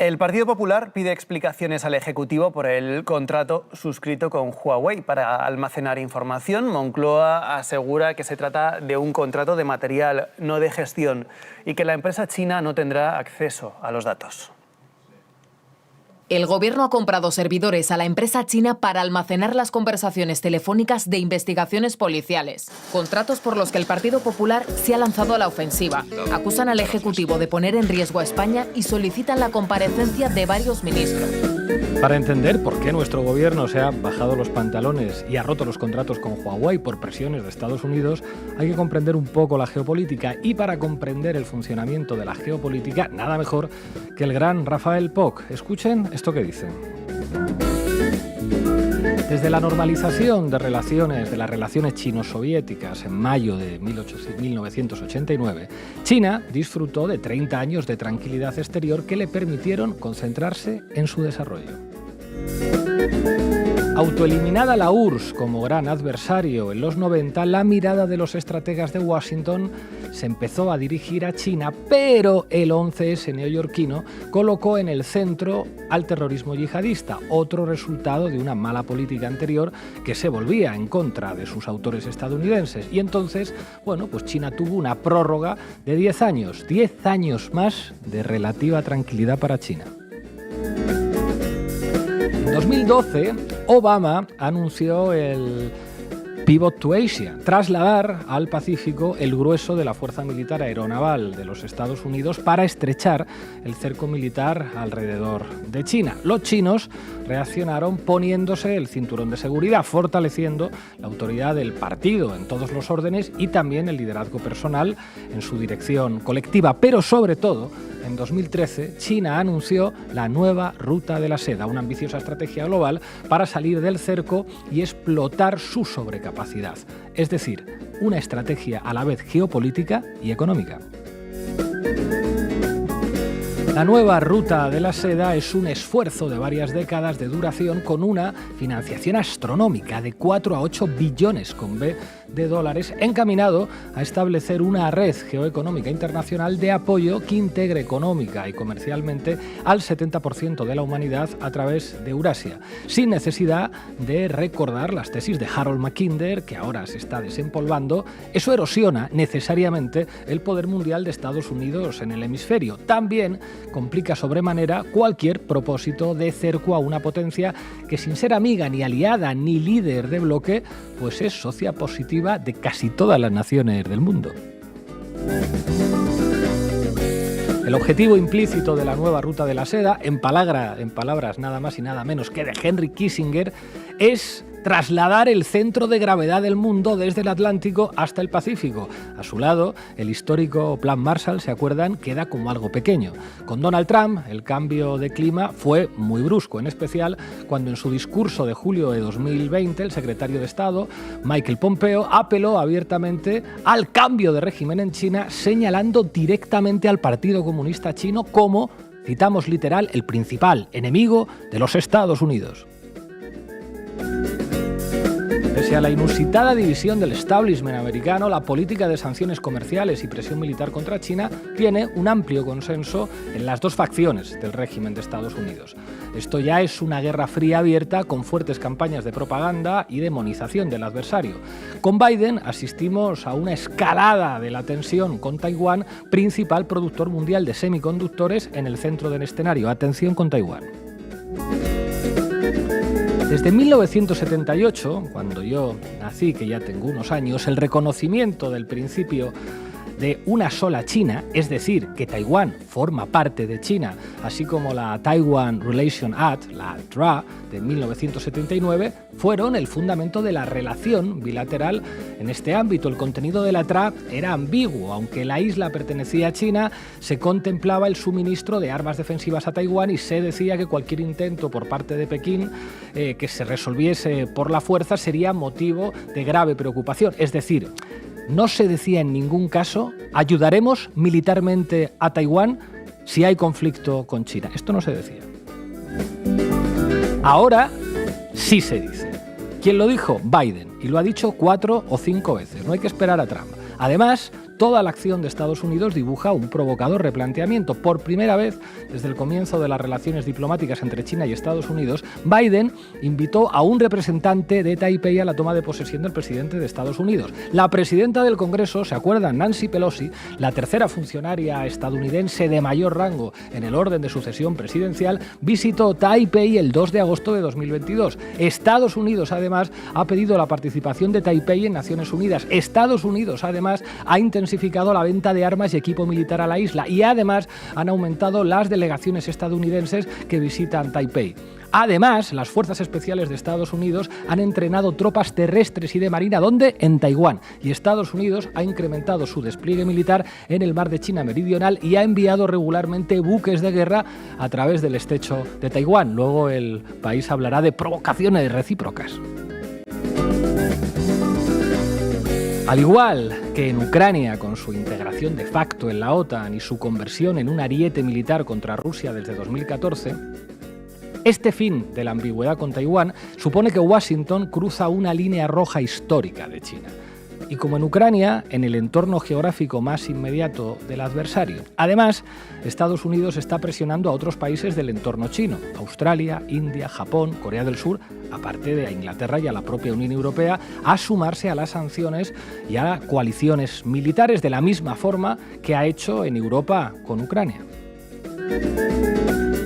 El Partido Popular pide explicaciones al Ejecutivo por el contrato suscrito con Huawei para almacenar información. Moncloa asegura que se trata de un contrato de material, no de gestión, y que la empresa china no tendrá acceso a los datos. El gobierno ha comprado servidores a la empresa china para almacenar las conversaciones telefónicas de investigaciones policiales. Contratos por los que el Partido Popular se ha lanzado a la ofensiva. Acusan al Ejecutivo de poner en riesgo a España y solicitan la comparecencia de varios ministros. Para entender por qué nuestro gobierno se ha bajado los pantalones y ha roto los contratos con Huawei por presiones de Estados Unidos, hay que comprender un poco la geopolítica. Y para comprender el funcionamiento de la geopolítica, nada mejor que el gran Rafael Poch. Escuchen esto que dice. Desde la normalización de las relaciones chino-soviéticas en mayo de 1989, China disfrutó de 30 años de tranquilidad exterior que le permitieron concentrarse en su desarrollo. Autoeliminada la URSS como gran adversario en los 90, la mirada de los estrategas de Washington se empezó a dirigir a China, pero el 11S neoyorquino colocó en el centro al terrorismo yihadista, otro resultado de una mala política anterior que se volvía en contra de sus autores estadounidenses. Y entonces, pues China tuvo una prórroga de 10 años más de relativa tranquilidad para China. En 2012, Obama anunció el Pivot to Asia, trasladar al Pacífico el grueso de la Fuerza Militar Aeronaval de los Estados Unidos para estrechar el cerco militar alrededor de China. Los chinos reaccionaron poniéndose el cinturón de seguridad, fortaleciendo la autoridad del partido en todos los órdenes y también el liderazgo personal en su dirección colectiva. Pero sobre todo, en 2013, China anunció la nueva Ruta de la Seda, una ambiciosa estrategia global para salir del cerco y explotar su sobrecapacidad. Es decir, una estrategia a la vez geopolítica y económica. La nueva Ruta de la Seda es un esfuerzo de varias décadas de duración con una financiación astronómica de 4 a 8 billones con B de dólares, encaminado a establecer una red geoeconómica internacional de apoyo que integre económica y comercialmente al 70% de la humanidad a través de Eurasia, sin necesidad de recordar las tesis de Harold Mackinder, que ahora se está desempolvando. Eso erosiona necesariamente el poder mundial de Estados Unidos en el hemisferio. También complica sobremanera cualquier propósito de cerco a una potencia que, sin ser amiga ni aliada ni líder de bloque, pues es socia positiva de casi todas las naciones del mundo. El objetivo implícito de la nueva Ruta de la Seda, en palabras nada más y nada menos que de Henry Kissinger, es trasladar el centro de gravedad del mundo desde el Atlántico hasta el Pacífico. A su lado, el histórico Plan Marshall, ¿se acuerdan?, queda como algo pequeño. Con Donald Trump, el cambio de clima fue muy brusco, en especial cuando en su discurso de julio de 2020 el secretario de Estado, Michael Pompeo, apeló abiertamente al cambio de régimen en China, señalando directamente al Partido Comunista Chino como, citamos literal, el principal enemigo de los Estados Unidos. Pese a la inusitada división del establishment americano, la política de sanciones comerciales y presión militar contra China tiene un amplio consenso en las dos facciones del régimen de Estados Unidos. Esto ya es una guerra fría abierta con fuertes campañas de propaganda y demonización del adversario. Con Biden asistimos a una escalada de la tensión con Taiwán, principal productor mundial de semiconductores, en el centro del escenario. Atención con Taiwán. Desde 1978, cuando yo nací, que ya tengo unos años, el reconocimiento del principio de una sola China, es decir, que Taiwán forma parte de China, así como la Taiwan Relation Act, la TRA, de 1979, fueron el fundamento de la relación bilateral en este ámbito. El contenido de la TRA era ambiguo. Aunque la isla pertenecía a China, se contemplaba el suministro de armas defensivas a Taiwán y se decía que cualquier intento por parte de Pekín que se resolviese por la fuerza sería motivo de grave preocupación. Es decir, no se decía en ningún caso ayudaremos militarmente a Taiwán si hay conflicto con China. Esto no se decía. Ahora sí se dice. ¿Quién lo dijo? Biden. Y lo ha dicho 4 o 5 veces. No hay que esperar a Trump. Además, toda la acción de Estados Unidos dibuja un provocador replanteamiento. Por primera vez desde el comienzo de las relaciones diplomáticas entre China y Estados Unidos, Biden invitó a un representante de Taipei a la toma de posesión del presidente de Estados Unidos. La presidenta del Congreso, ¿se acuerdan? Nancy Pelosi, la tercera funcionaria estadounidense de mayor rango en el orden de sucesión presidencial, visitó Taipei el 2 de agosto de 2022. Estados Unidos, además, ha pedido la participación de Taipei en Naciones Unidas. Estados Unidos, además, ha intensificado la venta de armas y equipo militar a la isla y, además, han aumentado las delegaciones estadounidenses que visitan Taipei. Además, las Fuerzas Especiales de Estados Unidos han entrenado tropas terrestres y de marina, ¿dónde? En Taiwán. Y Estados Unidos ha incrementado su despliegue militar en el mar de China Meridional y ha enviado regularmente buques de guerra a través del estrecho de Taiwán. Luego el país hablará de provocaciones recíprocas. Al igual que en Ucrania, con su integración de facto en la OTAN y su conversión en un ariete militar contra Rusia desde 2014, este fin de la ambigüedad con Taiwán supone que Washington cruza una línea roja histórica de China. Y como en Ucrania, en el entorno geográfico más inmediato del adversario. Además, Estados Unidos está presionando a otros países del entorno chino, Australia, India, Japón, Corea del Sur, aparte de a Inglaterra y a la propia Unión Europea, a sumarse a las sanciones y a coaliciones militares de la misma forma que ha hecho en Europa con Ucrania.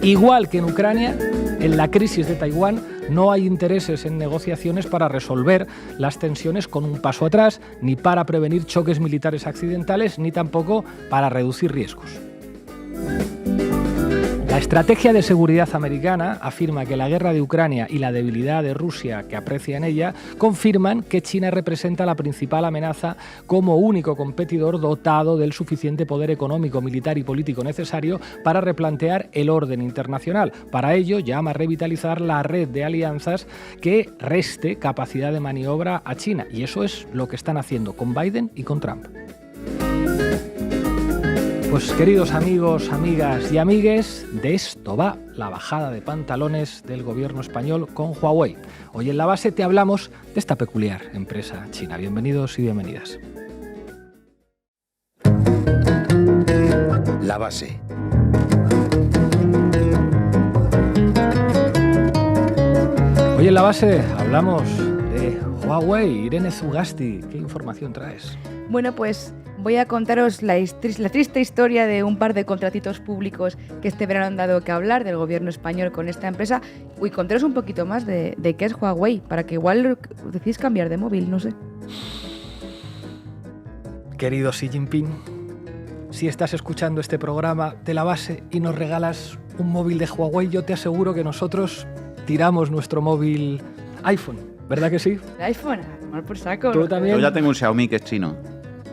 Igual que en Ucrania, en la crisis de Taiwán no hay intereses en negociaciones para resolver las tensiones con un paso atrás, ni para prevenir choques militares accidentales, ni tampoco para reducir riesgos. La estrategia de seguridad americana afirma que la guerra de Ucrania y la debilidad de Rusia que aprecia en ella confirman que China representa la principal amenaza como único competidor dotado del suficiente poder económico, militar y político necesario para replantear el orden internacional. Para ello llama a revitalizar la red de alianzas que reste capacidad de maniobra a China. Y eso es lo que están haciendo con Biden y con Trump. Pues queridos amigos, amigas y amigues, de esto va la bajada de pantalones del gobierno español con Huawei. Hoy en La Base te hablamos de esta peculiar empresa china. Bienvenidos y bienvenidas. La Base. Hoy en La Base hablamos de Huawei. Irene Zugasti, ¿qué información traes? Bueno, pues voy a contaros la triste historia de un par de contratitos públicos que este verano han dado que hablar del gobierno español con esta empresa. Y contaros un poquito más de qué es Huawei, para que igual decís cambiar de móvil, no sé. Querido Xi Jinping, si estás escuchando este programa de La Base y nos regalas un móvil de Huawei, yo te aseguro que nosotros tiramos nuestro móvil iPhone, ¿verdad que sí? ¿El iPhone? A tomar por saco. ¿Tú también? Yo ya tengo un Xiaomi que es chino.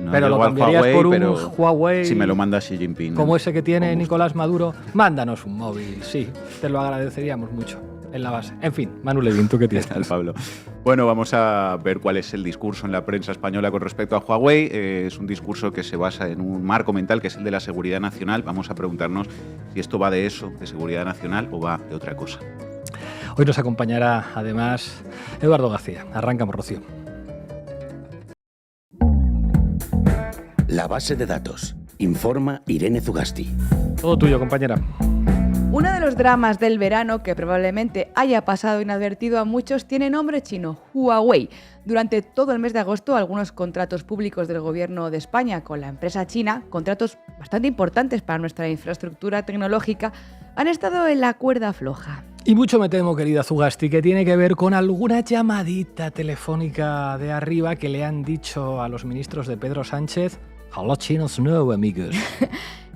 No pero lo llego al cambiarías Huawei, por un pero Huawei si me lo manda Xi Jinping. como ese que tiene con gusto. Nicolás Maduro, mándanos un móvil, sí, te lo agradeceríamos mucho en La Base. En fin, Manu Levin, ¿tú qué tienes? ¿Qué tal, Pablo? Bueno, vamos a ver cuál es el discurso en la prensa española con respecto a Huawei. Es un discurso que se basa en un marco mental que es el de la seguridad nacional. Vamos a preguntarnos si esto va de eso, de seguridad nacional, o va de otra cosa. Hoy nos acompañará además Eduardo García. Arrancamos, Rocío. La Base de datos. Informa Irene Zugasti. Todo tuyo, compañera. Uno de los dramas del verano que probablemente haya pasado inadvertido a muchos tiene nombre chino, Huawei. Durante todo el mes de agosto, algunos contratos públicos del gobierno de España con la empresa china, contratos bastante importantes para nuestra infraestructura tecnológica, han estado en la cuerda floja. Y mucho me temo, querida Zugasti, que tiene que ver con alguna llamadita telefónica de arriba que le han dicho a los ministros de Pedro Sánchez: "Hola chinos, no, amigos".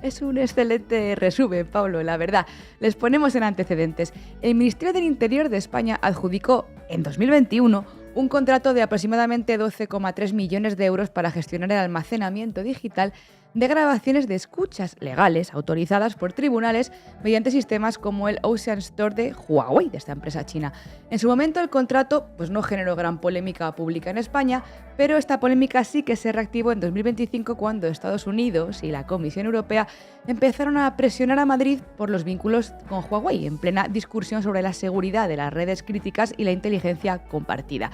Es un excelente resumen, Pablo, la verdad. Les ponemos en antecedentes. El Ministerio del Interior de España adjudicó en 2021 un contrato de aproximadamente 12,3 millones de euros para gestionar el almacenamiento digital de grabaciones de escuchas legales autorizadas por tribunales mediante sistemas como el Ocean Store de Huawei, de esta empresa china. En su momento el contrato pues, no generó gran polémica pública en España, pero esta polémica sí que se reactivó en 2025 cuando Estados Unidos y la Comisión Europea empezaron a presionar a Madrid por los vínculos con Huawei, en plena discusión sobre la seguridad de las redes críticas y la inteligencia compartida.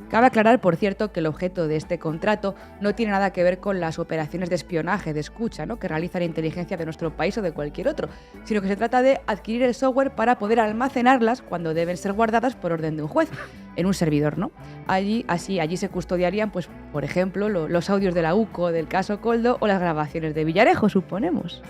Cabe aclarar, por cierto, que el objeto de este contrato no tiene nada que ver con las operaciones de espionaje, de escucha, ¿no?, que realiza la inteligencia de nuestro país o de cualquier otro, sino que se trata de adquirir el software para poder almacenarlas cuando deben ser guardadas por orden de un juez, en un servidor, ¿no? Allí se custodiarían, pues, por ejemplo, los audios de la UCO, del caso Koldo o las grabaciones de Villarejo, suponemos.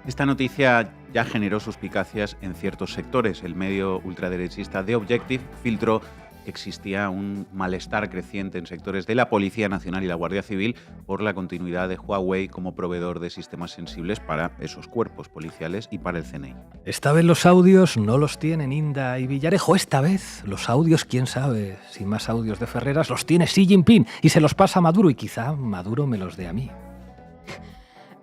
Esta noticia ya generó suspicacias en ciertos sectores. El medio ultraderechista The Objective filtró que existía un malestar creciente en sectores de la Policía Nacional y la Guardia Civil por la continuidad de Huawei como proveedor de sistemas sensibles para esos cuerpos policiales y para el CNI. Esta vez los audios no los tienen Inda y Villarejo. Esta vez los audios, quién sabe, si más audios de Ferreras, los tiene Xi Jinping y se los pasa a Maduro y quizá Maduro me los dé a mí.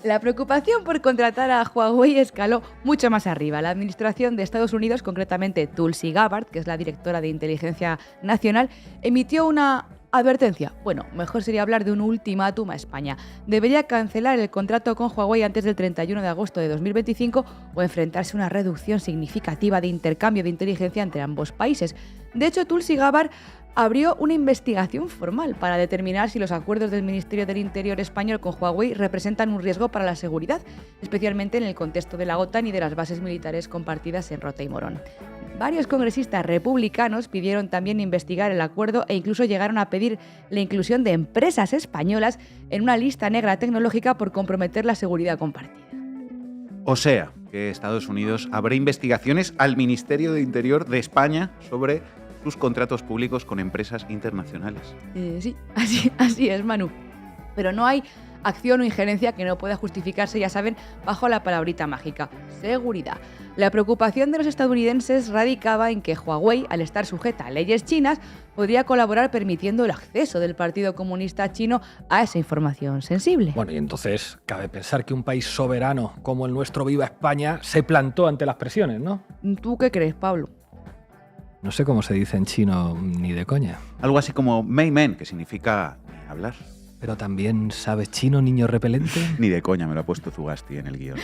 La preocupación por contratar a Huawei escaló mucho más arriba. La administración de Estados Unidos, concretamente Tulsi Gabbard, que es la directora de Inteligencia Nacional, emitió una advertencia. Bueno, mejor sería hablar de un ultimátum a España. Debería cancelar el contrato con Huawei antes del 31 de agosto de 2025 o enfrentarse a una reducción significativa de intercambio de inteligencia entre ambos países. De hecho, Tulsi Gabbard abrió una investigación formal para determinar si los acuerdos del Ministerio del Interior español con Huawei representan un riesgo para la seguridad, especialmente en el contexto de la OTAN y de las bases militares compartidas en Rota y Morón. Varios congresistas republicanos pidieron también investigar el acuerdo e incluso llegaron a pedir la inclusión de empresas españolas en una lista negra tecnológica por comprometer la seguridad compartida. O sea, que Estados Unidos abre investigaciones al Ministerio de Interior de España sobre sus contratos públicos con empresas internacionales. Sí, así es, Manu. Pero no hay acción o injerencia que no pueda justificarse, ya saben, bajo la palabrita mágica: seguridad. La preocupación de los estadounidenses radicaba en que Huawei, al estar sujeta a leyes chinas, podría colaborar permitiendo el acceso del Partido Comunista Chino a esa información sensible. Bueno, y entonces cabe pensar que un país soberano como el nuestro, Viva España, se plantó ante las presiones, ¿no? ¿Tú qué crees, Pablo? No sé cómo se dice en chino ni de coña. Algo así como Mei Men, que significa ni hablar. Pero también, ¿sabes chino, niño repelente? Ni de coña, me lo ha puesto Zugasti en el guión.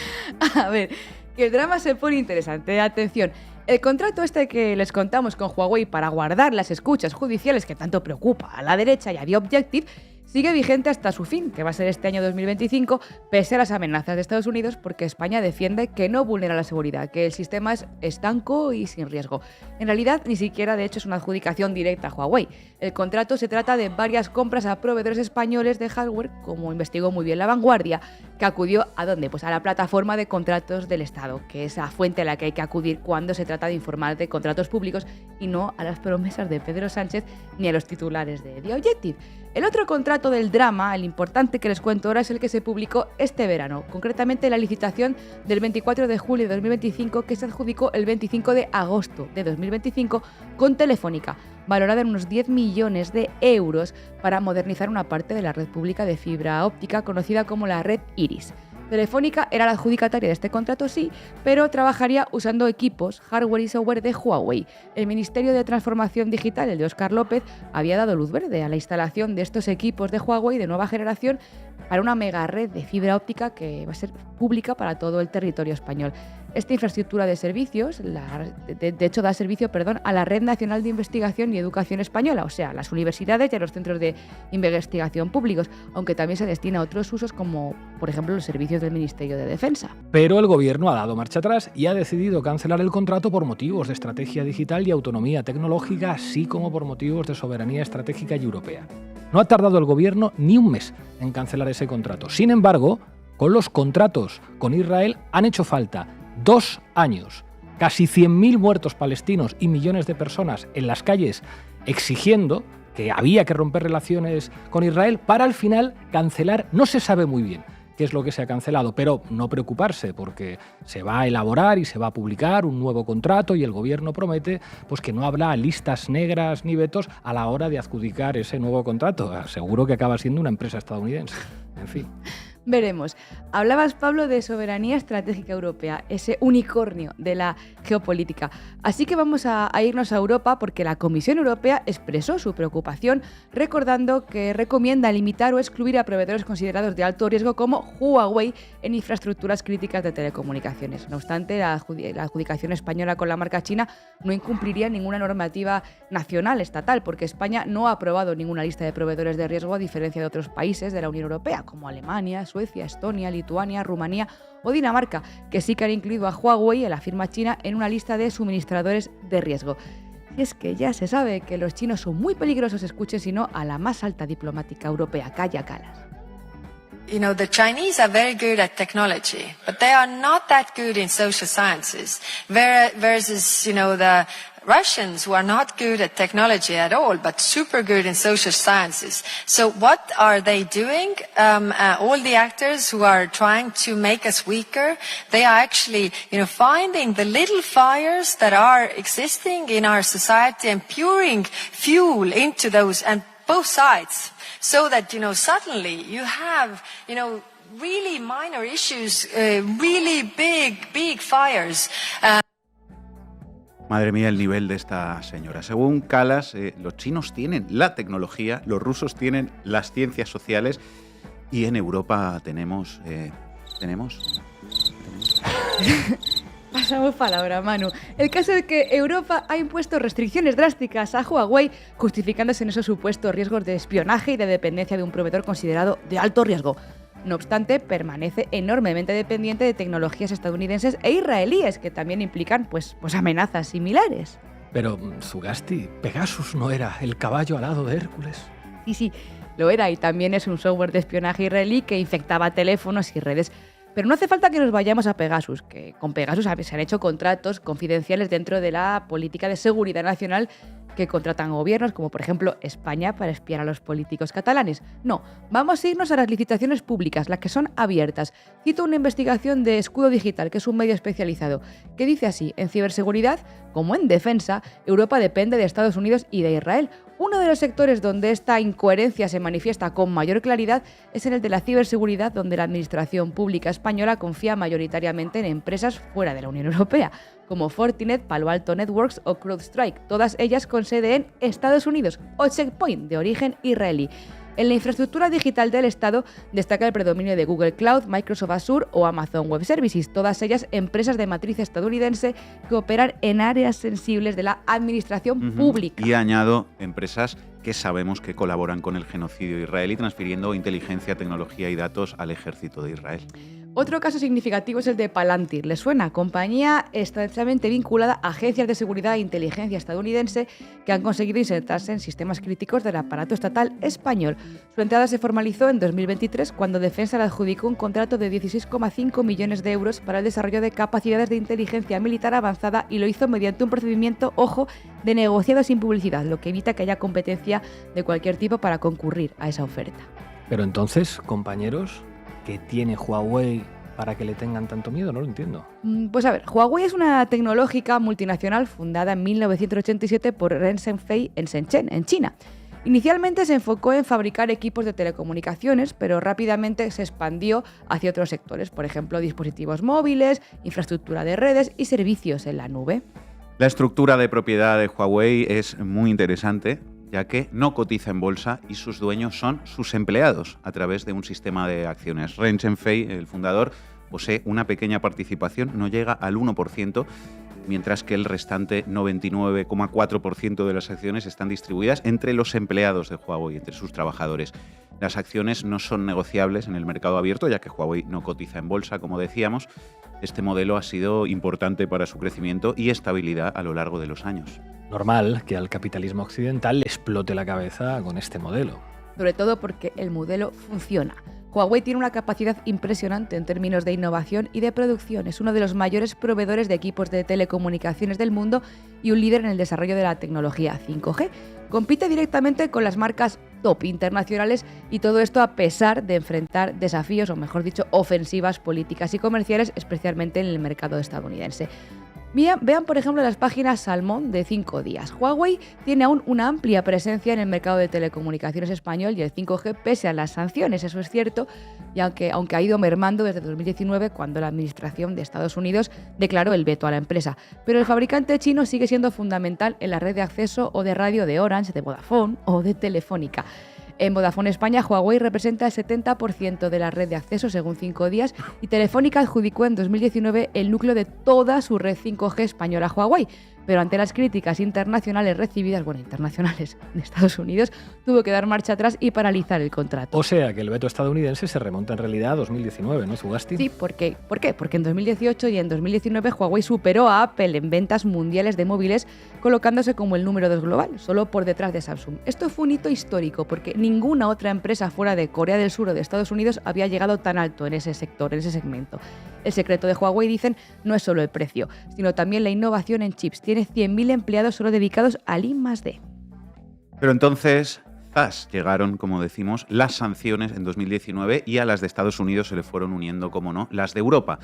A ver, que el drama se pone interesante. Atención, el contrato este que les contamos con Huawei para guardar las escuchas judiciales que tanto preocupa a la derecha y a The Objective sigue vigente hasta su fin, que va a ser este año 2025, pese a las amenazas de Estados Unidos, porque España defiende que no vulnera la seguridad, que el sistema es estanco y sin riesgo. En realidad, ni siquiera, de hecho, es una adjudicación directa a Huawei. El contrato se trata de varias compras a proveedores españoles de hardware, como investigó muy bien La Vanguardia, que acudió ¿a dónde? Pues a la plataforma de contratos del Estado, que es la fuente a la que hay que acudir cuando se trata de informar de contratos públicos y no a las promesas de Pedro Sánchez ni a los titulares de The Objective. El otro contrato del drama, el importante que les cuento ahora, es el que se publicó este verano, concretamente la licitación del 24 de julio de 2025 que se adjudicó el 25 de agosto de 2025 con Telefónica, valorada en unos 10 millones de euros para modernizar una parte de la red pública de fibra óptica conocida como la red Iris. Telefónica era la adjudicataria de este contrato, sí, pero trabajaría usando equipos, hardware y software de Huawei. El Ministerio de Transformación Digital, el de Óscar López, había dado luz verde a la instalación de estos equipos de Huawei de nueva generación para una mega red de fibra óptica que va a ser pública para todo el territorio español. Esta infraestructura de servicios, de hecho, da servicio a la Red Nacional de Investigación y Educación Española, o sea, a las universidades y a los centros de investigación públicos, aunque también se destina a otros usos como, por ejemplo, los servicios del Ministerio de Defensa. Pero el gobierno ha dado marcha atrás y ha decidido cancelar el contrato por motivos de estrategia digital y autonomía tecnológica, así como por motivos de soberanía estratégica y europea. No ha tardado el gobierno ni un mes en cancelar ese contrato. Sin embargo, con los contratos con Israel han hecho falta 2 años, casi 100.000 muertos palestinos y millones de personas en las calles exigiendo que había que romper relaciones con Israel para al final cancelar. No se sabe muy bien qué es lo que se ha cancelado, pero no preocuparse porque se va a elaborar y se va a publicar un nuevo contrato y el gobierno promete pues que no habrá listas negras ni vetos a la hora de adjudicar ese nuevo contrato. Seguro que acaba siendo una empresa estadounidense. En fin. Veremos. Hablabas, Pablo, de soberanía estratégica europea, ese unicornio de la geopolítica. Así que vamos a irnos a Europa porque la Comisión Europea expresó su preocupación recordando que recomienda limitar o excluir a proveedores considerados de alto riesgo como Huawei en infraestructuras críticas de telecomunicaciones. No obstante, la adjudicación española con la marca china no incumpliría ninguna normativa nacional, estatal, porque España no ha aprobado ninguna lista de proveedores de riesgo a diferencia de otros países de la Unión Europea, como Alemania, Suecia, Estonia, Lituania, Rumanía o Dinamarca, que sí que han incluido a Huawei, la firma china, en una lista de suministradores de riesgo. Y es que ya se sabe que los chinos son muy peligrosos, escuchen si no a la más alta diplomática europea, Kaja Kallas. You know, the Chinese are very good at technology, but they are not that good in social sciences, versus, you know, the Russians, who are not good at technology at all, but super good in social sciences. So what are they doing? All the actors who are trying to make us weaker, they are actually, you know, finding the little fires that are existing in our society and pouring fuel into those, and both sides, so that, you know, suddenly you have, you know, really minor issues, really big fires. Madre mía, el nivel de esta señora. Según Kallas, los chinos tienen la tecnología, los rusos tienen las ciencias sociales y en Europa tenemos... Pasamos palabra, Manu. El caso es que Europa ha impuesto restricciones drásticas a Huawei, justificándose en esos supuestos riesgos de espionaje y de dependencia de un proveedor considerado de alto riesgo. No obstante, permanece enormemente dependiente de tecnologías estadounidenses e israelíes, que también implican pues amenazas similares. Pero, Zugasti, Pegasus no era el caballo alado de Hércules. Sí, lo era, y también es un software de espionaje israelí que infectaba teléfonos y redes. Pero no hace falta que nos vayamos a Pegasus, que con Pegasus se han hecho contratos confidenciales dentro de la política de seguridad nacional que contratan gobiernos, como por ejemplo España, para espiar a los políticos catalanes. No, vamos a irnos a las licitaciones públicas, las que son abiertas. Cito una investigación de Escudo Digital, que es un medio especializado, que dice así: en ciberseguridad, como en defensa, Europa depende de Estados Unidos y de Israel. Uno de los sectores donde esta incoherencia se manifiesta con mayor claridad es en el de la ciberseguridad, donde la administración pública española confía mayoritariamente en empresas fuera de la Unión Europea, como Fortinet, Palo Alto Networks o CrowdStrike, todas ellas con sede en Estados Unidos, o Check Point, de origen israelí. En la infraestructura digital del Estado destaca el predominio de Google Cloud, Microsoft Azure o Amazon Web Services, todas ellas empresas de matriz estadounidense que operan en áreas sensibles de la administración pública. Y añado empresas que sabemos que colaboran con el genocidio israelí, transfiriendo inteligencia, tecnología y datos al ejército de Israel. Otro caso significativo es el de Palantir. ¿Les suena? Compañía estrechamente vinculada a agencias de seguridad e inteligencia estadounidense que han conseguido insertarse en sistemas críticos del aparato estatal español. Su entrada se formalizó en 2023 cuando Defensa le adjudicó un contrato de 16,5 millones de euros para el desarrollo de capacidades de inteligencia militar avanzada, y lo hizo mediante un procedimiento, ojo, de negociado sin publicidad, lo que evita que haya competencia de cualquier tipo para concurrir a esa oferta. Pero entonces, compañeros, ¿qué tiene Huawei para que le tengan tanto miedo? No lo entiendo. Pues a ver, Huawei es una tecnológica multinacional fundada en 1987 por Ren Zhengfei en Shenzhen, en China. Inicialmente se enfocó en fabricar equipos de telecomunicaciones, pero rápidamente se expandió hacia otros sectores, por ejemplo, dispositivos móviles, infraestructura de redes y servicios en la nube. La estructura de propiedad de Huawei es muy interesante, ya que no cotiza en bolsa y sus dueños son sus empleados a través de un sistema de acciones. Ren Zhengfei, el fundador, posee una pequeña participación, no llega al 1%, mientras que el restante 99,4% de las acciones están distribuidas entre los empleados de Huawei, entre sus trabajadores. Las acciones no son negociables en el mercado abierto, ya que Huawei no cotiza en bolsa, como decíamos. Este modelo ha sido importante para su crecimiento y estabilidad a lo largo de los años. Normal que al capitalismo occidental le explote la cabeza con este modelo. Sobre todo porque el modelo funciona. Huawei tiene una capacidad impresionante en términos de innovación y de producción. Es uno de los mayores proveedores de equipos de telecomunicaciones del mundo y un líder en el desarrollo de la tecnología 5G. Compite directamente con las marcas top internacionales, y todo esto a pesar de enfrentar desafíos, o mejor dicho, ofensivas políticas y comerciales, especialmente en el mercado estadounidense. Vean, por ejemplo, las páginas Salmón de 5 días. Huawei tiene aún una amplia presencia en el mercado de telecomunicaciones español y el 5G pese a las sanciones, eso es cierto, y aunque ha ido mermando desde 2019 cuando la administración de Estados Unidos declaró el veto a la empresa. Pero el fabricante chino sigue siendo fundamental en la red de acceso o de radio de Orange, de Vodafone o de Telefónica. En Vodafone España, Huawei representa el 70% de la red de acceso según 5 días y Telefónica adjudicó en 2019 el núcleo de toda su red 5G española a Huawei. Pero ante las críticas internacionales recibidas, internacionales de Estados Unidos, tuvo que dar marcha atrás y paralizar el contrato. O sea que el veto estadounidense se remonta en realidad a 2019, ¿no, Zugasti? Sí, ¿por qué? Porque en 2018 y en 2019 Huawei superó a Apple en ventas mundiales de móviles, colocándose como el número 2 global, solo por detrás de Samsung. Esto fue un hito histórico porque ninguna otra empresa fuera de Corea del Sur o de Estados Unidos había llegado tan alto en ese sector, en ese segmento. El secreto de Huawei, dicen, no es solo el precio, sino también la innovación en chips. Tiene 100.000 empleados solo dedicados al I+D. Pero entonces, zas, llegaron, como decimos, las sanciones en 2019 y a las de Estados Unidos se le fueron uniendo, como no, las de Europa.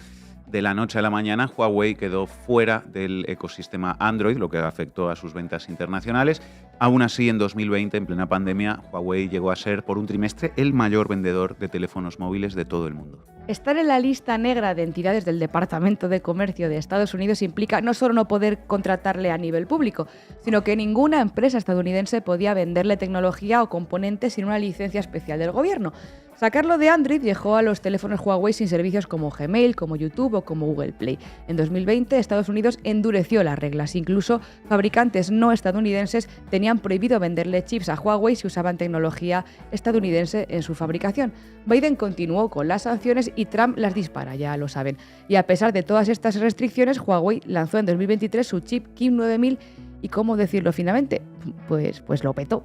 De la noche a la mañana, Huawei quedó fuera del ecosistema Android, lo que afectó a sus ventas internacionales. Aún así, en 2020, en plena pandemia, Huawei llegó a ser, por un trimestre, el mayor vendedor de teléfonos móviles de todo el mundo. Estar en la lista negra de entidades del Departamento de Comercio de Estados Unidos implica no solo no poder contratarle a nivel público, sino que ninguna empresa estadounidense podía venderle tecnología o componentes sin una licencia especial del gobierno. Sacarlo de Android dejó a los teléfonos Huawei sin servicios como Gmail, como YouTube o como Google Play. En 2020, Estados Unidos endureció las reglas. Incluso fabricantes no estadounidenses tenían prohibido venderle chips a Huawei si usaban tecnología estadounidense en su fabricación. Biden continuó con las sanciones y Trump las dispara, ya lo saben. Y a pesar de todas estas restricciones, Huawei lanzó en 2023 su chip Kirin 9000 y, ¿cómo decirlo finamente? Pues lo petó.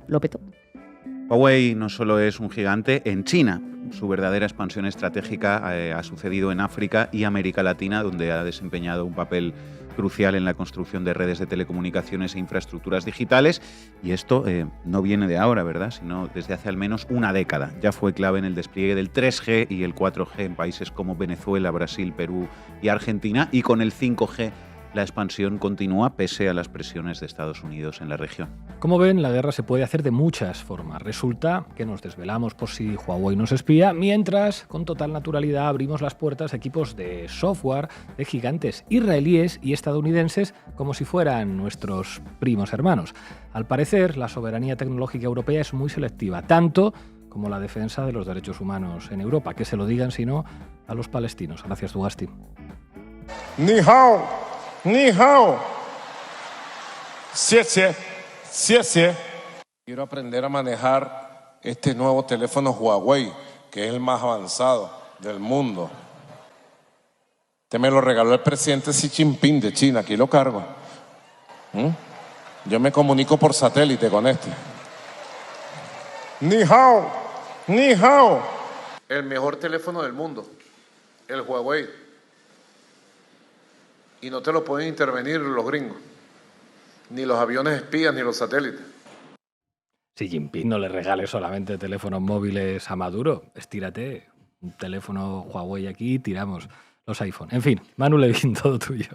Huawei no solo es un gigante en China, su verdadera expansión estratégica ha sucedido en África y América Latina, donde ha desempeñado un papel crucial en la construcción de redes de telecomunicaciones e infraestructuras digitales. Y esto no viene de ahora, ¿verdad?, sino desde hace al menos una década. Ya fue clave en el despliegue del 3G y el 4G en países como Venezuela, Brasil, Perú y Argentina, y con el 5G la expansión continúa pese a las presiones de Estados Unidos en la región. Como ven, la guerra se puede hacer de muchas formas. Resulta que nos desvelamos por si Huawei nos espía, mientras, con total naturalidad, abrimos las puertas a equipos de software de gigantes israelíes y estadounidenses como si fueran nuestros primos hermanos. Al parecer, la soberanía tecnológica europea es muy selectiva, tanto como la defensa de los derechos humanos en Europa. Que se lo digan, si no, a los palestinos. Gracias, Zugasti. Ni hao. Ni hao. Xie. Quiero aprender a manejar este nuevo teléfono Huawei, que es el más avanzado del mundo. Este me lo regaló el presidente Xi Jinping de China, aquí lo cargo. Yo me comunico por satélite con este. Ni hao. El mejor teléfono del mundo, el Huawei. Y no te lo pueden intervenir los gringos, ni los aviones espías, ni los satélites. Xi Jinping no le regale solamente teléfonos móviles a Maduro. Estírate, un teléfono Huawei aquí y tiramos los iPhone. En fin, Manu Levín, todo tuyo.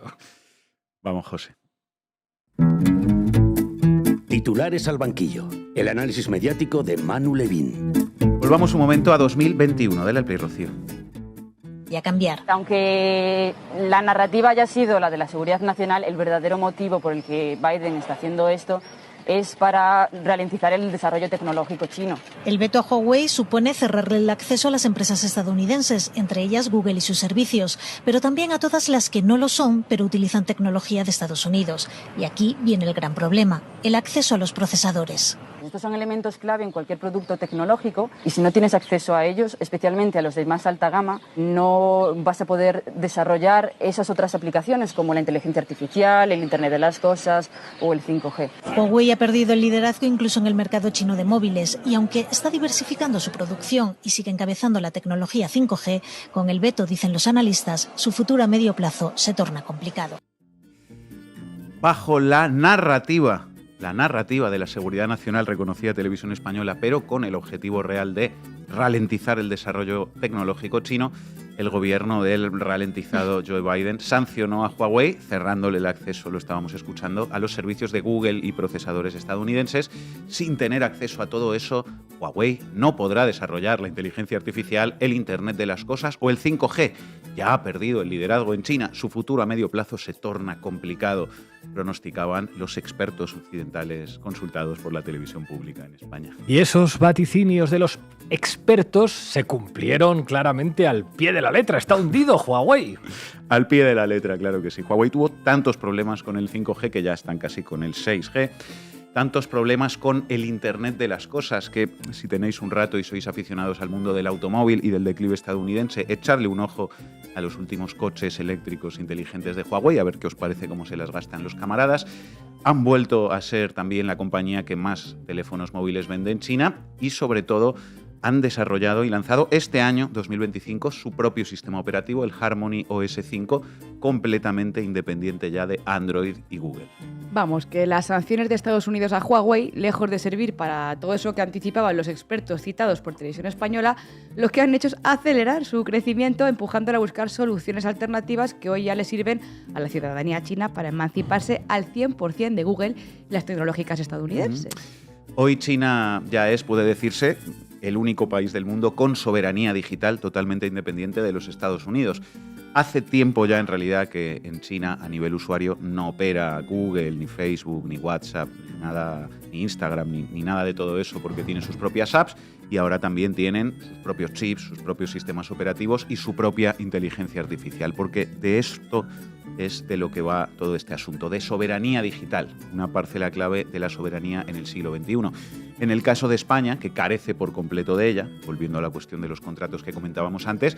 Vamos, José. Titulares al banquillo. El análisis mediático de Manu Levín. Volvamos un momento a 2021. Dale al play, Rocío. Y a cambiar. Aunque la narrativa haya sido la de la seguridad nacional, el verdadero motivo por el que Biden está haciendo esto es para ralentizar el desarrollo tecnológico chino. El veto a Huawei supone cerrarle el acceso a las empresas estadounidenses, entre ellas Google y sus servicios, pero también a todas las que no lo son, pero utilizan tecnología de Estados Unidos. Y aquí viene el gran problema, el acceso a los procesadores. Estos son elementos clave en cualquier producto tecnológico y si no tienes acceso a ellos, especialmente a los de más alta gama, no vas a poder desarrollar esas otras aplicaciones como la inteligencia artificial, el Internet de las cosas o el 5G. Huawei ha perdido el liderazgo incluso en el mercado chino de móviles y aunque está diversificando su producción y sigue encabezando la tecnología 5G, con el veto, dicen los analistas, su futuro a medio plazo se torna complicado. Bajo la narrativa de la seguridad nacional reconocida Televisión Española, pero con el objetivo real de ralentizar el desarrollo tecnológico chino, el gobierno del ralentizado Joe Biden sancionó a Huawei, cerrándole el acceso, lo estábamos escuchando, a los servicios de Google y procesadores estadounidenses. Sin tener acceso a todo eso, Huawei no podrá desarrollar la inteligencia artificial, el Internet de las cosas o el 5G. Ya ha perdido el liderazgo en China. Su futuro a medio plazo se torna complicado, pronosticaban los expertos occidentales consultados por la televisión pública en España. Y esos vaticinios de los expertos se cumplieron claramente al pie de la letra. Está hundido Huawei. Al pie de la letra, claro que sí. Huawei tuvo tantos problemas con el 5G que ya están casi con el 6G. Tantos problemas con el Internet de las cosas que, si tenéis un rato y sois aficionados al mundo del automóvil y del declive estadounidense, echarle un ojo a los últimos coches eléctricos inteligentes de Huawei, a ver qué os parece cómo se las gastan los camaradas. Han vuelto a ser también la compañía que más teléfonos móviles vende en China y, sobre todo, han desarrollado y lanzado este año, 2025, su propio sistema operativo, el Harmony OS 5, completamente independiente ya de Android y Google. Vamos, que las sanciones de Estados Unidos a Huawei, lejos de servir para todo eso que anticipaban los expertos citados por Televisión Española, lo que han hecho es acelerar su crecimiento, empujándola a buscar soluciones alternativas que hoy ya le sirven a la ciudadanía china para emanciparse al 100% de Google y las tecnológicas estadounidenses. Hoy China ya es, puede decirse, el único país del mundo con soberanía digital totalmente independiente de los Estados Unidos. Hace tiempo ya, en realidad, que en China, a nivel usuario, no opera Google, ni Facebook, ni WhatsApp, ni nada, ni Instagram, ni nada de todo eso, porque tiene sus propias apps y ahora también tienen sus propios chips, sus propios sistemas operativos y su propia inteligencia artificial, porque de esto es de lo que va todo este asunto, de soberanía digital, una parcela clave de la soberanía en el siglo XXI. En el caso de España, que carece por completo de ella, volviendo a la cuestión de los contratos que comentábamos antes,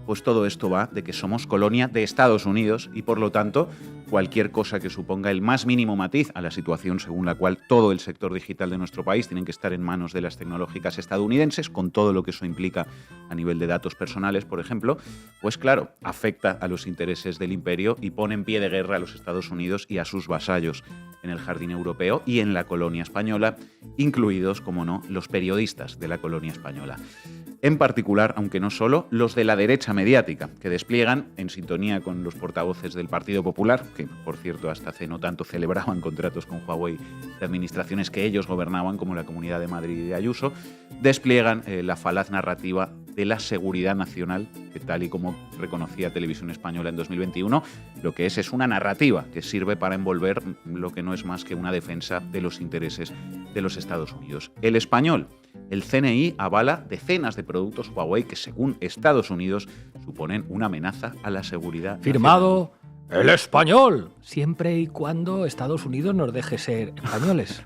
pues todo esto va de que somos colonia de Estados Unidos y, por lo tanto, cualquier cosa que suponga el más mínimo matiz a la situación según la cual todo el sector digital de nuestro país tiene que estar en manos de las tecnológicas estadounidenses, con todo lo que eso implica a nivel de datos personales, por ejemplo, pues claro, afecta a los intereses del imperio y pone en pie de guerra a los Estados Unidos y a sus vasallos en el jardín europeo y en la colonia española, incluidos, como no, los periodistas de la colonia española. En particular, aunque no solo, los de la derecha mediática, que despliegan, en sintonía con los portavoces del Partido Popular, que, por cierto, hasta hace no tanto celebraban contratos con Huawei de administraciones que ellos gobernaban, como la Comunidad de Madrid y de Ayuso, despliegan la falaz narrativa de la seguridad nacional, que tal y como reconocía Televisión Española en 2021, lo que es una narrativa que sirve para envolver lo que no es más que una defensa de los intereses de los Estados Unidos. El Español. El CNI avala decenas de productos Huawei que, según Estados Unidos, suponen una amenaza a la seguridad Firmado El Español, siempre y cuando Estados Unidos nos deje ser españoles.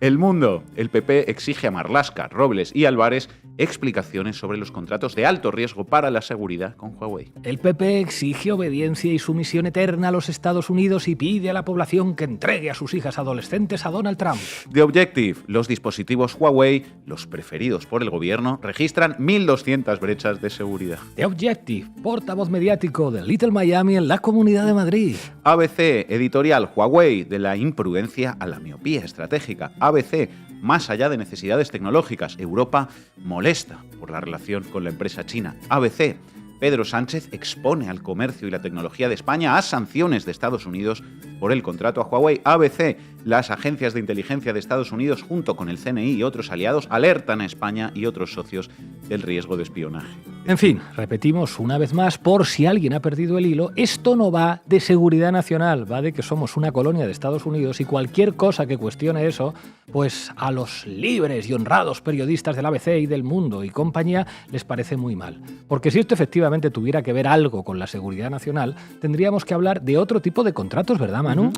El Mundo. El PP exige a Marlaska, Robles y Álvarez explicaciones sobre los contratos de alto riesgo para la seguridad con Huawei. El PP exige obediencia y sumisión eterna a los Estados Unidos y pide a la población que entregue a sus hijas adolescentes a Donald Trump. The Objective. Los dispositivos Huawei, los preferidos por el gobierno, registran 1.200 brechas de seguridad. The Objective. Portavoz mediático de Little Miami en la Comunidad de Madrid. ABC. Editorial. Huawei, de la imprudencia a la miopía estratégica. ABC. Más allá de necesidades tecnológicas, Europa molesta por la relación con la empresa china. ABC. Pedro Sánchez expone al comercio y la tecnología de España a sanciones de Estados Unidos por el contrato a Huawei. ABC. Las agencias de inteligencia de Estados Unidos, junto con el CNI y otros aliados, alertan a España y otros socios del riesgo de espionaje. En fin, repetimos una vez más, por si alguien ha perdido el hilo, esto no va de seguridad nacional, va de que somos una colonia de Estados Unidos y cualquier cosa que cuestione eso, pues a los libres y honrados periodistas del ABC y del Mundo y compañía les parece muy mal. Porque si esto efectivamente tuviera que ver algo con la seguridad nacional, tendríamos que hablar de otro tipo de contratos, ¿verdad, Manu?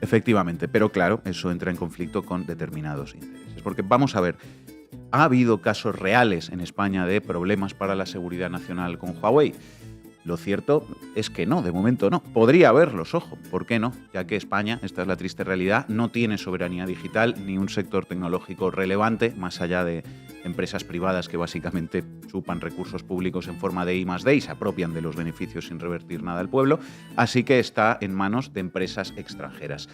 Efectivamente, pero claro, eso entra en conflicto con determinados intereses. Porque vamos a ver, ha habido casos reales en España de problemas para la seguridad nacional con Huawei. Lo cierto es que no, de momento no. Podría haberlos, ojo, ¿por qué no? Ya que España, esta es la triste realidad, no tiene soberanía digital ni un sector tecnológico relevante, más allá de empresas privadas que básicamente chupan recursos públicos en forma de I+D y se apropian de los beneficios sin revertir nada al pueblo, así que está en manos de empresas extranjeras.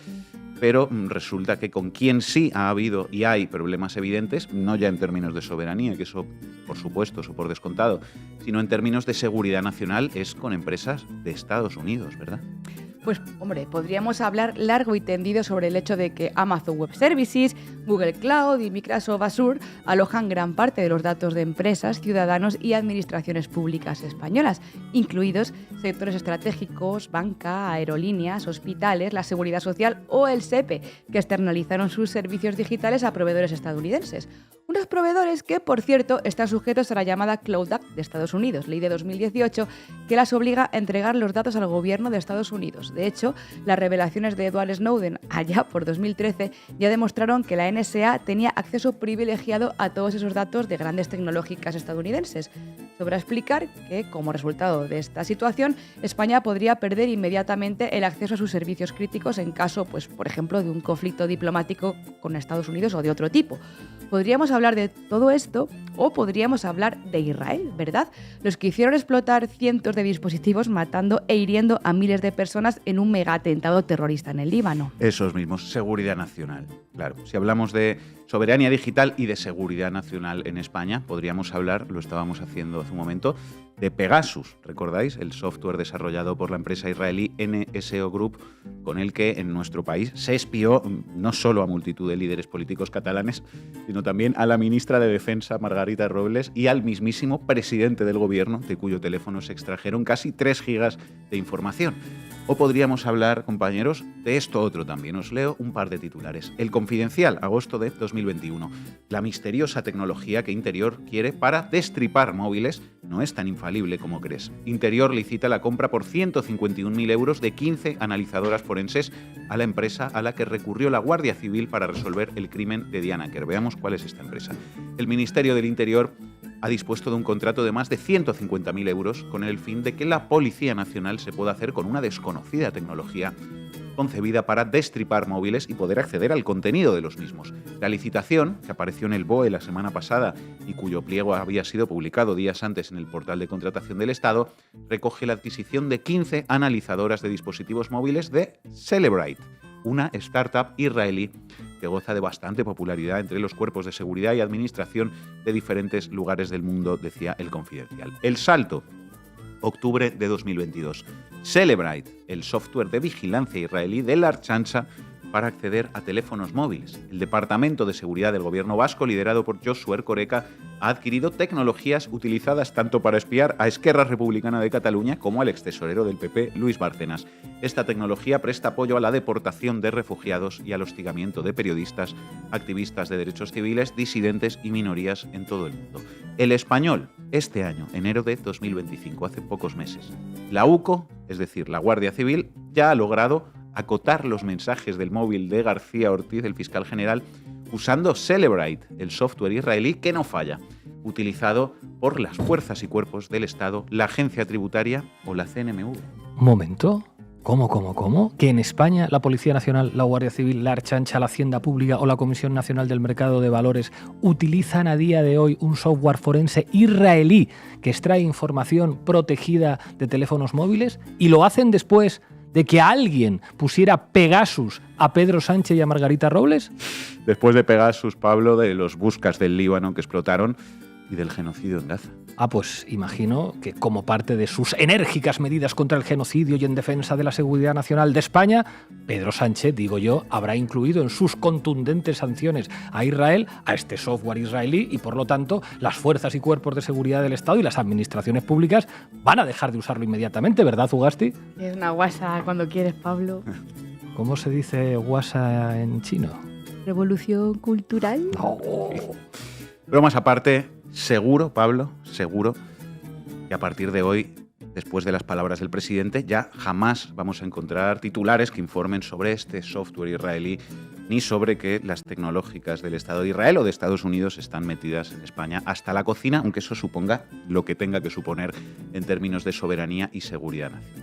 Pero resulta que con quien sí ha habido y hay problemas evidentes, no ya en términos de soberanía, que eso por supuesto, eso por descontado, sino en términos de seguridad nacional, es con empresas de Estados Unidos, ¿verdad? Pues, hombre, podríamos hablar largo y tendido sobre el hecho de que Amazon Web Services, Google Cloud y Microsoft Azure alojan gran parte de los datos de empresas, ciudadanos y administraciones públicas españolas, incluidos sectores estratégicos, banca, aerolíneas, hospitales, la seguridad social o el SEPE, que externalizaron sus servicios digitales a proveedores estadounidenses. Unos proveedores que, por cierto, están sujetos a la llamada Cloud Act de Estados Unidos, ley de 2018, que las obliga a entregar los datos al gobierno de Estados Unidos. De hecho, las revelaciones de Edward Snowden allá por 2013 ya demostraron que la NSA tenía acceso privilegiado a todos esos datos de grandes tecnológicas estadounidenses. Sobra explicar que, como resultado de esta situación, España podría perder inmediatamente el acceso a sus servicios críticos en caso, pues, por ejemplo, de un conflicto diplomático con Estados Unidos o de otro tipo. Podríamos hablar de todo esto o podríamos hablar de Israel, ¿verdad? Los que hicieron explotar cientos de dispositivos matando e hiriendo a miles de personas en un mega atentado terrorista en el Líbano. Esos mismos, seguridad nacional. Claro, si hablamos de soberanía digital y de seguridad nacional en España, podríamos hablar, lo estábamos haciendo hace un momento, de Pegasus, ¿recordáis? El software desarrollado por la empresa israelí NSO Group, con el que en nuestro país se espió no solo a multitud de líderes políticos catalanes, sino también a la ministra de Defensa, Margarita Robles, y al mismísimo presidente del gobierno, de cuyo teléfono se extrajeron casi 3 gigas de información. O podríamos hablar, compañeros, de esto otro también. Os leo un par de titulares. El Confidencial, agosto de 2021. La misteriosa tecnología que Interior quiere para destripar móviles no es tan infalible como crees. Interior licita la compra por 151.000 euros de 15 analizadoras forenses a la empresa a la que recurrió la Guardia Civil para resolver el crimen de Diana Quer. Veamos cuál es esta empresa. El Ministerio del Interior ha dispuesto de un contrato de más de 150.000 euros con el fin de que la Policía Nacional se pueda hacer con una desconocida tecnología concebida para destripar móviles y poder acceder al contenido de los mismos. La licitación, que apareció en el BOE la semana pasada y cuyo pliego había sido publicado días antes en el portal de contratación del Estado, recoge la adquisición de 15 analizadoras de dispositivos móviles de Cellebrite, una startup israelí que goza de bastante popularidad entre los cuerpos de seguridad y administración de diferentes lugares del mundo, decía El Confidencial. El salto, octubre de 2022. Cellebrite, el software de vigilancia israelí de la Archancha para acceder a teléfonos móviles. El Departamento de Seguridad del Gobierno vasco, liderado por Josu Erkoreka, ha adquirido tecnologías utilizadas tanto para espiar a Esquerra Republicana de Cataluña como al extesorero del PP, Luis Bárcenas. Esta tecnología presta apoyo a la deportación de refugiados y al hostigamiento de periodistas, activistas de derechos civiles, disidentes y minorías en todo el mundo. El Español, este año, enero de 2025, hace pocos meses. La UCO, es decir, la Guardia Civil, ya ha logrado acotar los mensajes del móvil de García Ortiz, el fiscal general, usando Cellebrite, el software israelí que no falla, utilizado por las fuerzas y cuerpos del Estado, la Agencia Tributaria o la CNMV. Un momento. ¿Cómo? ¿Que en España la Policía Nacional, la Guardia Civil, la Archancha, la Hacienda Pública o la Comisión Nacional del Mercado de Valores utilizan a día de hoy un software forense israelí que extrae información protegida de teléfonos móviles y lo hacen después de que alguien pusiera Pegasus a Pedro Sánchez y a Margarita Robles? Después de Pegasus, Pablo, de los buscas del Líbano que explotaron y del genocidio en Gaza. Pues imagino que como parte de sus enérgicas medidas contra el genocidio y en defensa de la seguridad nacional de España, Pedro Sánchez, digo yo, habrá incluido en sus contundentes sanciones a Israel, a este software israelí, y por lo tanto las fuerzas y cuerpos de seguridad del Estado y las administraciones públicas van a dejar de usarlo inmediatamente, ¿verdad, Ugasti? Es una guasa cuando quieres, Pablo. ¿Cómo se dice guasa en chino? ¿Revolución cultural? No. Bromas aparte, seguro, Pablo, seguro que a partir de hoy, después de las palabras del presidente, ya jamás vamos a encontrar titulares que informen sobre este software israelí ni sobre que las tecnológicas del Estado de Israel o de Estados Unidos están metidas en España hasta la cocina, aunque eso suponga lo que tenga que suponer en términos de soberanía y seguridad nacional.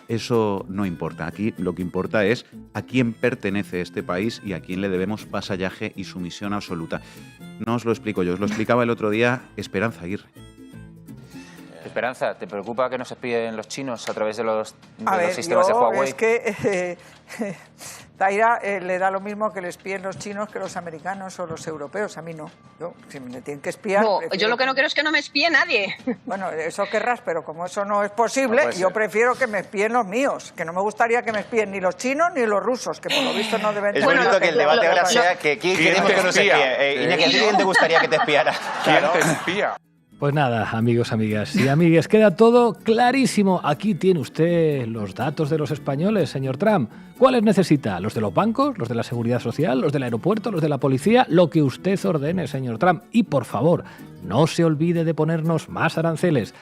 Eso no importa. Aquí lo que importa es a quién pertenece este país y a quién le debemos vasallaje y sumisión absoluta. No os lo explico yo, os lo explicaba el otro día Esperanza Aguirre. Esperanza, ¿te preocupa que nos espíen los chinos a través de los sistemas de Huawei? Es que Taira le da lo mismo que le espíen los chinos que los americanos o los europeos. A mí no. Yo, si me tienen que espiar... No, yo lo que no quiero es que no me espíe nadie. Bueno, eso querrás, pero como eso no es posible, no yo prefiero que me espíen los míos. Que no me gustaría que me espíen ni los chinos ni los rusos, que por lo visto no deben... Es bonito que el debate ahora sea que quién queremos que nos espíe. Iñaki, ¿a ti quién te gustaría que te espiara? ¿Quién te espía? Pues nada, amigos, amigas y amigues, queda todo clarísimo. Aquí tiene usted los datos de los españoles, señor Trump. ¿Cuáles necesita? ¿Los de los bancos? ¿Los de la seguridad social? ¿Los del aeropuerto? ¿Los de la policía? Lo que usted ordene, señor Trump. Y por favor, no se olvide de ponernos más aranceles.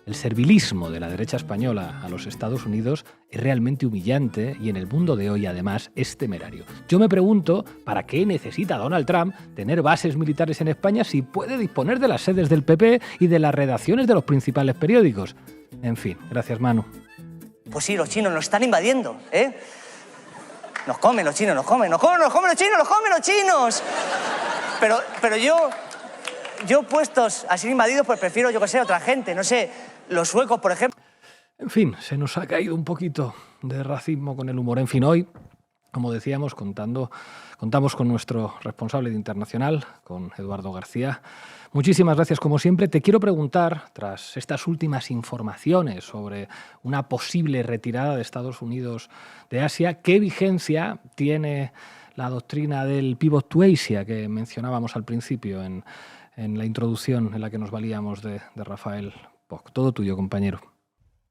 El servilismo de la derecha española a los Estados Unidos es realmente humillante y en el mundo de hoy, además, es temerario. Yo me pregunto, ¿para qué necesita Donald Trump tener bases militares en España si puede disponer de las sedes del PP y de las redacciones de los principales periódicos? En fin, gracias, Manu. Pues sí, los chinos nos están invadiendo, ¿eh? Nos comen los chinos, nos comen los chinos. Pero yo puestos a ser invadidos, pues prefiero, yo que sé, otra gente, no sé, los suecos, por ejemplo. En fin, se nos ha caído un poquito de racismo con el humor. En fin, hoy, como decíamos, contamos con nuestro responsable de internacional, con Eduardo García. Muchísimas gracias, como siempre. Te quiero preguntar, tras estas últimas informaciones sobre una posible retirada de Estados Unidos de Asia, ¿qué vigencia tiene la doctrina del pivot to Asia que mencionábamos al principio en la introducción en la que nos valíamos de Rafael Poch? Todo tuyo, compañero.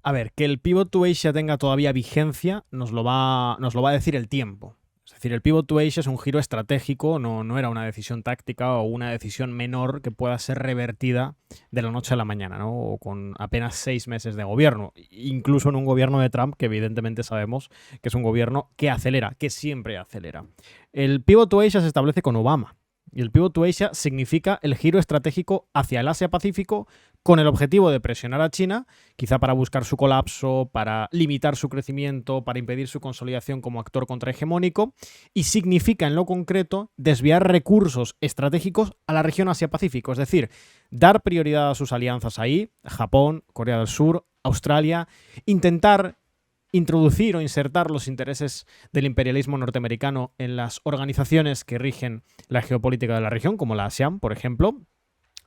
A ver, que el pivot to Asia tenga todavía vigencia nos lo va a decir el tiempo. Es decir, el pivot to Asia es un giro estratégico, no era una decisión táctica o una decisión menor que pueda ser revertida de la noche a la mañana, ¿no? O con apenas 6 meses de gobierno. Incluso en un gobierno de Trump, que evidentemente sabemos que es un gobierno que acelera, que siempre acelera. El pivot to Asia se establece con Obama. Y el pivot to Asia significa el giro estratégico hacia el Asia-Pacífico con el objetivo de presionar a China, quizá para buscar su colapso, para limitar su crecimiento, para impedir su consolidación como actor contrahegemónico, y significa en lo concreto desviar recursos estratégicos a la región Asia-Pacífico, es decir, dar prioridad a sus alianzas ahí, Japón, Corea del Sur, Australia, intentar introducir o insertar los intereses del imperialismo norteamericano en las organizaciones que rigen la geopolítica de la región, como la ASEAN, por ejemplo,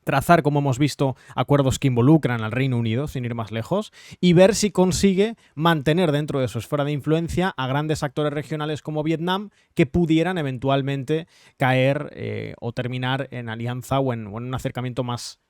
trazar, como hemos visto, acuerdos que involucran al Reino Unido, sin ir más lejos, y ver si consigue mantener dentro de su esfera de influencia a grandes actores regionales como Vietnam, que pudieran eventualmente caer o terminar en alianza o en un acercamiento más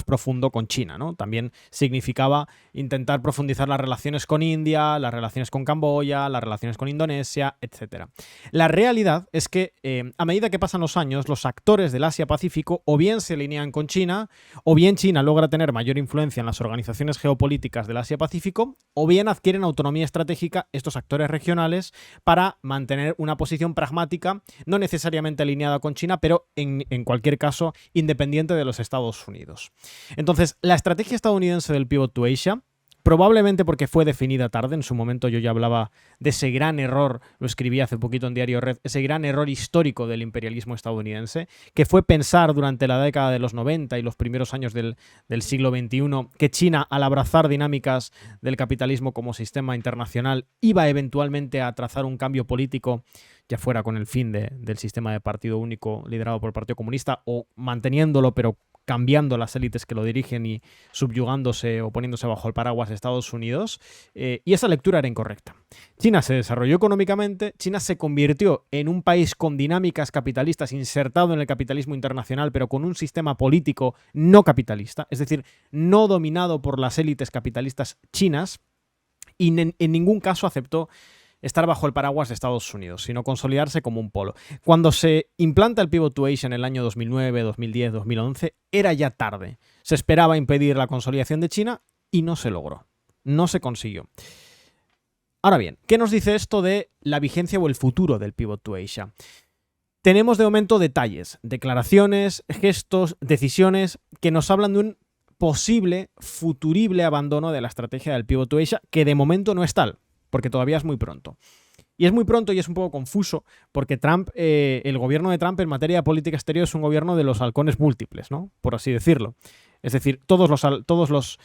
profundo con China, ¿no? También significaba intentar profundizar las relaciones con India, las relaciones con Camboya, las relaciones con Indonesia, etc. La realidad es que a medida que pasan los años, los actores del Asia-Pacífico o bien se alinean con China, o bien China logra tener mayor influencia en las organizaciones geopolíticas del Asia-Pacífico, o bien adquieren autonomía estratégica estos actores regionales para mantener una posición pragmática, no necesariamente alineada con China, pero en cualquier caso independiente de los Estados Unidos. Entonces, la estrategia estadounidense del pivot to Asia, probablemente porque fue definida tarde, en su momento yo ya hablaba de ese gran error, lo escribí hace poquito en Diario Red, ese gran error histórico del imperialismo estadounidense, que fue pensar durante la década de los 90 y los primeros años del siglo XXI que China, al abrazar dinámicas del capitalismo como sistema internacional, iba eventualmente a trazar un cambio político, ya fuera con el fin del sistema de partido único liderado por el Partido Comunista o manteniéndolo pero cambiando las élites que lo dirigen y subyugándose o poniéndose bajo el paraguas de Estados Unidos, y esa lectura era incorrecta. China se desarrolló económicamente, China se convirtió en un país con dinámicas capitalistas insertado en el capitalismo internacional, pero con un sistema político no capitalista, es decir, no dominado por las élites capitalistas chinas, y en ningún caso aceptó estar bajo el paraguas de Estados Unidos, sino consolidarse como un polo. Cuando se implanta el pivot to Asia en el año 2009, 2010, 2011, era ya tarde. Se esperaba impedir la consolidación de China y no se logró. No se consiguió. Ahora bien, ¿qué nos dice esto de la vigencia o el futuro del Pivot to Asia? Tenemos de momento detalles, declaraciones, gestos, decisiones que nos hablan de un posible, futurible abandono de la estrategia del Pivot to Asia, que de momento no es tal, porque todavía es muy pronto. Y es muy pronto y es un poco confuso, porque Trump, el gobierno de Trump en materia de política exterior es un gobierno de los halcones múltiples, ¿no? Por así decirlo. Es decir, todos los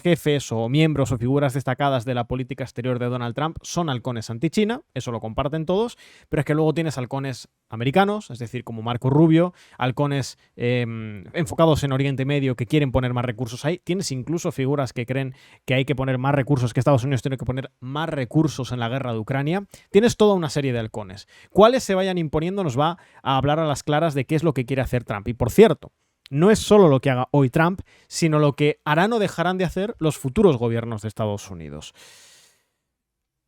jefes o miembros o figuras destacadas de la política exterior de Donald Trump son halcones anti-China, eso lo comparten todos, pero es que luego tienes halcones americanos, es decir, como Marco Rubio, halcones enfocados en Oriente Medio que quieren poner más recursos ahí, tienes incluso figuras que creen que hay que poner más recursos, que Estados Unidos tiene que poner más recursos en la guerra de Ucrania, tienes toda una serie de halcones. Cuáles se vayan imponiendo nos va a hablar a las claras de qué es lo que quiere hacer Trump. Y por cierto, no es solo lo que haga hoy Trump, sino lo que harán o dejarán de hacer los futuros gobiernos de Estados Unidos.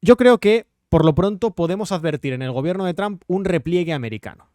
Yo creo que, por lo pronto, podemos advertir en el gobierno de Trump un repliegue americano.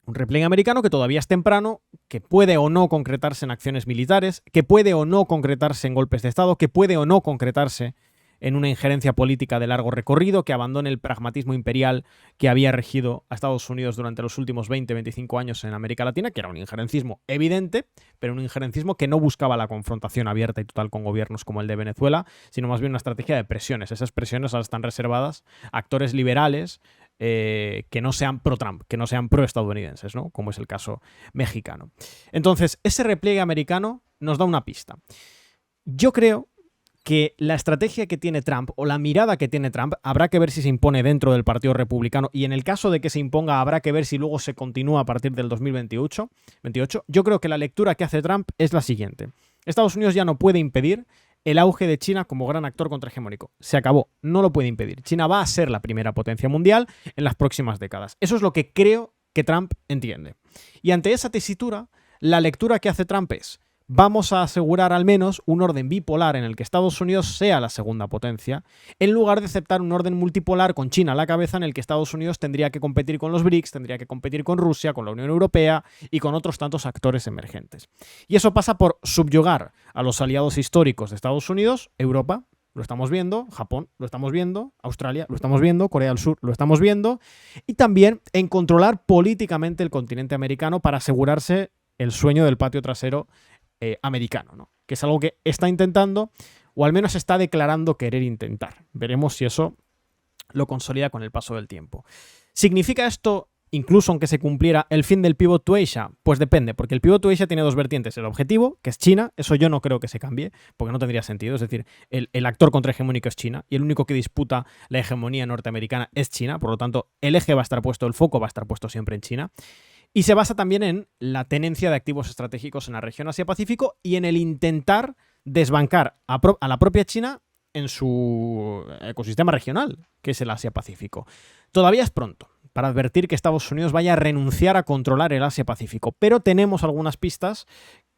Un repliegue americano que todavía es temprano, que puede o no concretarse en acciones militares, que puede o no concretarse en golpes de Estado, que puede o no concretarse en una injerencia política de largo recorrido, que abandone el pragmatismo imperial que había regido a Estados Unidos durante los últimos 20-25 años en América Latina, que era un injerencismo evidente, pero un injerencismo que no buscaba la confrontación abierta y total con gobiernos como el de Venezuela, sino más bien una estrategia de presiones. Esas presiones ahora están reservadas a actores liberales que no sean pro-Trump, que no sean pro-estadounidenses, ¿no? Como es el caso mexicano. Entonces, ese repliegue americano nos da una pista. Yo creo que la estrategia que tiene Trump o la mirada que tiene Trump habrá que ver si se impone dentro del Partido Republicano, y en el caso de que se imponga habrá que ver si luego se continúa a partir del 2028. Yo creo que la lectura que hace Trump es la siguiente. Estados Unidos ya no puede impedir el auge de China como gran actor contrahegemónico. Se acabó, no lo puede impedir. China va a ser la primera potencia mundial en las próximas décadas. Eso es lo que creo que Trump entiende. Y ante esa tesitura, la lectura que hace Trump es: vamos a asegurar al menos un orden bipolar en el que Estados Unidos sea la segunda potencia, en lugar de aceptar un orden multipolar con China a la cabeza en el que Estados Unidos tendría que competir con los BRICS, tendría que competir con Rusia, con la Unión Europea y con otros tantos actores emergentes. Y eso pasa por subyugar a los aliados históricos de Estados Unidos, Europa, lo estamos viendo, Japón, lo estamos viendo, Australia, lo estamos viendo, Corea del Sur, lo estamos viendo, y también en controlar políticamente el continente americano para asegurarse el sueño del patio trasero americano, ¿no? Que es algo que está intentando, o al menos está declarando querer intentar. Veremos si eso lo consolida con el paso del tiempo. ¿Significa esto, incluso aunque se cumpliera, el fin del Pivot to Asia? Pues depende, porque el Pivot to Asia tiene dos vertientes. El objetivo, que es China, eso yo no creo que se cambie, porque no tendría sentido. Es decir, el actor contrahegemónico es China, y el único que disputa la hegemonía norteamericana es China. Por lo tanto, el eje va a estar puesto, el foco va a estar puesto siempre en China. Y se basa también en la tenencia de activos estratégicos en la región Asia-Pacífico y en el intentar desbancar a la propia China en su ecosistema regional, que es el Asia-Pacífico. Todavía es pronto para advertir que Estados Unidos vaya a renunciar a controlar el Asia-Pacífico, pero tenemos algunas pistas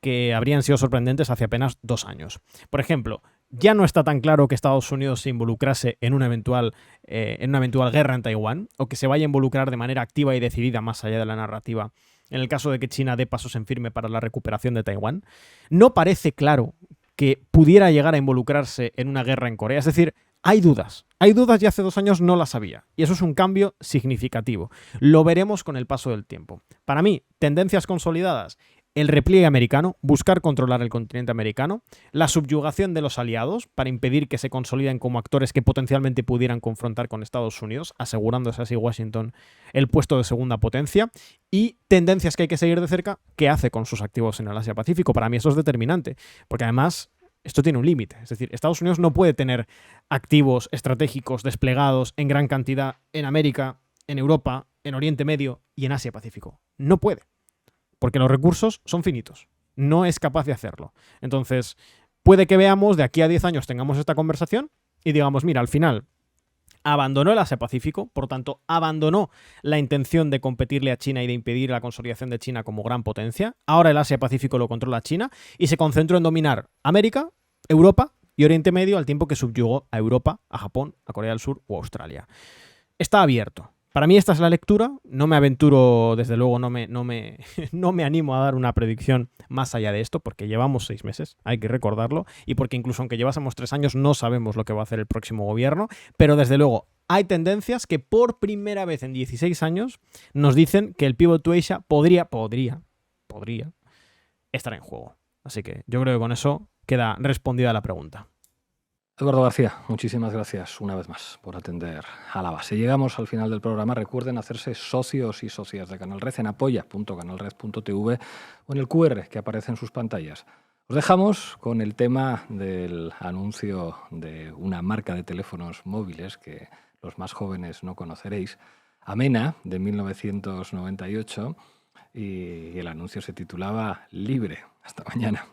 que habrían sido sorprendentes hace apenas 2 años. Por ejemplo, ya no está tan claro que Estados Unidos se involucrase en una eventual guerra en Taiwán, o que se vaya a involucrar de manera activa y decidida más allá de la narrativa, en el caso de que China dé pasos en firme para la recuperación de Taiwán. No parece claro que pudiera llegar a involucrarse en una guerra en Corea. Es decir, hay dudas y hace 2 años no las había. Y eso es un cambio significativo. Lo veremos con el paso del tiempo. Para mí, tendencias consolidadas: el repliegue americano, buscar controlar el continente americano, la subyugación de los aliados para impedir que se consoliden como actores que potencialmente pudieran confrontar con Estados Unidos, asegurándose así Washington el puesto de segunda potencia, y tendencias que hay que seguir de cerca: qué hace con sus activos en el Asia-Pacífico. Para mí eso es determinante, porque además esto tiene un límite. Es decir, Estados Unidos no puede tener activos estratégicos desplegados en gran cantidad en América, en Europa, en Oriente Medio y en Asia-Pacífico. No puede, porque los recursos son finitos. No es capaz de hacerlo. Entonces, puede que veamos, de aquí a 10 años tengamos esta conversación y digamos: mira, al final abandonó el Asia-Pacífico, por tanto, abandonó la intención de competirle a China y de impedir la consolidación de China como gran potencia. Ahora el Asia-Pacífico lo controla China y se concentró en dominar América, Europa y Oriente Medio, al tiempo que subyugó a Europa, a Japón, a Corea del Sur o a Australia. Está abierto, Para mí esta es la lectura, no me aventuro, desde luego no me animo a dar una predicción más allá de esto, porque llevamos 6 meses, hay que recordarlo, y porque incluso aunque llevásemos 3 años no sabemos lo que va a hacer el próximo gobierno, pero desde luego hay tendencias que por primera vez en 16 años nos dicen que el Pivot to Asia podría estar en juego. Así que yo creo que con eso queda respondida la pregunta. Eduardo García, muchísimas gracias una vez más por atender a la base. Llegamos al final del programa. Recuerden hacerse socios y socias de Canal Red en apoya.canalred.tv o en el QR que aparece en sus pantallas. Os dejamos con el tema del anuncio de una marca de teléfonos móviles que los más jóvenes no conoceréis, Amena, de 1998, y el anuncio se titulaba Libre. Hasta mañana.